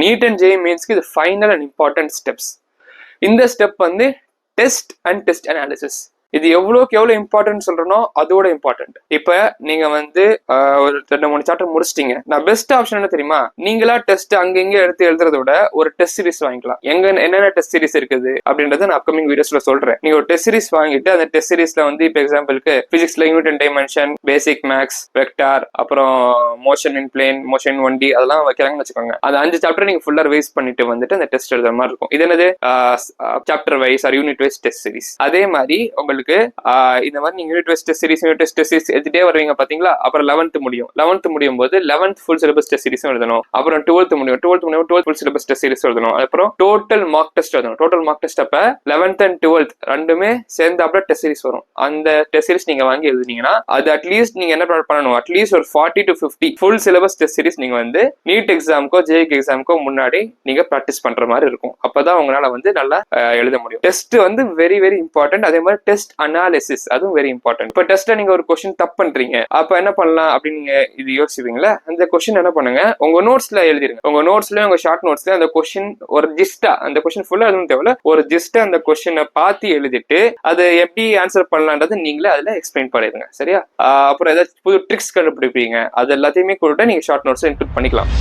NEET and JEE மெயின்ஸ்க்கு இது final and important steps. இந்த step வந்து டெஸ்ட் அண்ட் டெஸ்ட் அனாலிசிஸ். இது எவ்வளோக்கு எவ்வளோ இம்பார்ட்டன்ட் சொல்றனோ அதோட இம்பார்ட்டன்ட். இப்ப நீங்க வந்து ஒரு 2-3 சாப்டர் முடிச்சிட்டீங்க. நான் பெஸ்ட் ஆப்ஷன் என்ன தெரியுமா, நீங்களா டெஸ்ட் அங்க இங்க எடுத்து எழுதுறத விட ஒரு டெஸ்ட் சீரிஸ் வாங்கிக்கலாம். என்னென்ன டெஸ்ட் சீரிஸ் இருக்குது அப்படின்றத நான் அப்கமிங் வீடியோஸ்ல சொல்றேன். நீங்க ஒரு டெஸ்ட் சீரிஸ் வாங்கிட்டு அந்த டெஸ்ட் சீரிஸ்ல வந்து இப்ப எக்ஸாம்பிளுக்கு பிசிக்ஸ்ல unit and dimension, basic maths, vector, அப்புறம் motion in plane, motion 1D அதெல்லாம் வைக்கிறாங்கன்னு வச்சுக்கோங்க. அந்த 5 சாப்டர் நீங்க ஃபுல்லா ரிவைஸ் பண்ணிட்டு வந்துட்டு அந்த டெஸ்ட் எழுதுற மாதிரி இருக்கும். இது என்னது, chapter wise or unit wise test series. அதே மாதிரி உங்களுக்கு இந்த மாதிரி நீங்க யூனிட் டெஸ்ட் சீரிஸ் எடுத்துட்டே வருவீங்க பாத்தீங்களா. அப்புறம் 11th முடியும் போது 11th full syllabus test series எழுதணும். அப்புறம் 12th முடியும் 12th full syllabus test series எழுதணும். அப்புறம் டோட்டல் மார்க் டெஸ்ட் எழுதணும். டோட்டல் மார்க் டெஸ்ட் அப்ப 11th and 12th ரெண்டுமே சேர்ந்து அப்புறம் டெஸ்ட் சீரிஸ் வரும். அந்த டெஸ்ட் சீரிஸ் நீங்க வாங்கி எழுதுனீங்கன்னா அது அட்லீஸ்ட் நீங்க என்ன பண்ணணும், அட்லீஸ்ட் ஒரு 40 to 50 full syllabus test series நீங்க வந்து நீட் எக்ஸாமுக்கோ ஜேஇக்கு எக்ஸாமுக்கோ முன்னாடி நீங்க ப்ராக்டிஸ் பண்ற மாதிரி இருக்கும். அப்பதான் உங்களால வந்து நல்லா எழுத முடியும். டெஸ்ட் வந்து வெரி வெரி இம்பார்ட்டன்ட். அதே மாதிரி டெஸ்ட் அனாலிசிஸ் அதுவும் வெரி இம்பார்ட்டன்ட். இப்ப டெஸ்ட்ல நீங்க ஒரு கொஸ்டின் தப்பு பண்றீங்க, அப்ப என்ன பண்ணலாம் அப்படின்னு நீங்க இது யோசிப்பீங்களா. அந்த கொஸ்டின் என்ன பண்ணுங்க, உங்க நோட்ஸ்ல எழுதிருங்க. உங்க நோட்ஸ்ல உங்க ஷார்ட் நோட்ஸ்ல அந்த கொஸ்டின் ஒரு ஜிஸ்டா, அந்த கொஸ்டின் ஃபுல்லா எதுவும் தேவையில்ல, ஒரு ஜிஸ்டா அந்த கொஸ்டினை பார்த்து எழுதிட்டு அதை எப்படி ஆன்சர் பண்ணலான்றது நீங்களே அதுல எக்ஸ்பிளைன் பண்ணிடுங்க. சரியா. அப்புறம் ஏதாச்சும் புது ட்ரிக்ஸ் கண்டுபிடிப்பீங்க, அது எல்லாத்தையுமே கூட நீங்க ஷார்ட் நோட்ஸ்ல இன்க்ளூட் பண்ணிக்கலாம்.